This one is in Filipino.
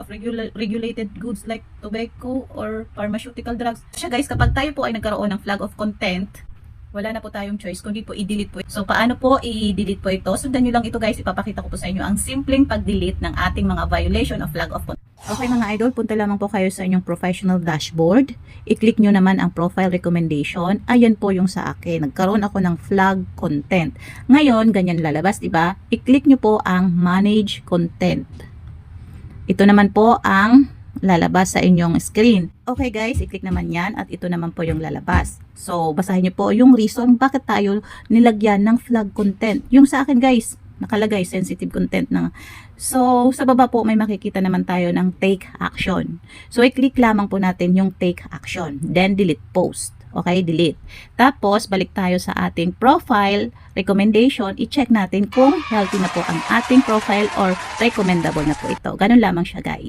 of regulated goods like tobacco or pharmaceutical drugs. Siya guys, kapag tayo po ay nagkaroon ng flag of content, wala na po tayong choice kundi po i-delete po. So paano po i-delete po ito? Sundan nyo lang ito guys, ipapakita ko po sa inyo ang simpleng pag-delete ng ating mga violation of flag of content. Okay mga idol, punta lamang po kayo sa inyong professional dashboard. I-click nyo naman ang profile recommendation. Ayan po yung sa akin. Nagkaroon ako ng flag content. Ngayon, ganyan lalabas, diba? I-click nyo po ang manage content. Ito naman po ang lalabas sa inyong screen. Okay guys, i-click naman yan at ito naman po yung lalabas. So, basahin nyo po yung reason bakit tayo nilagyan ng flag content. Yung sa akin guys, nakalagay sensitive content na. So, sa baba po may makikita naman tayo ng take action. So, i-click lamang po natin yung take action. Then, delete post. Okay, delete. Tapos, balik tayo sa ating profile recommendation. I-check natin kung healthy na po ang ating profile or recommendable na po ito. Ganun lamang siya guys.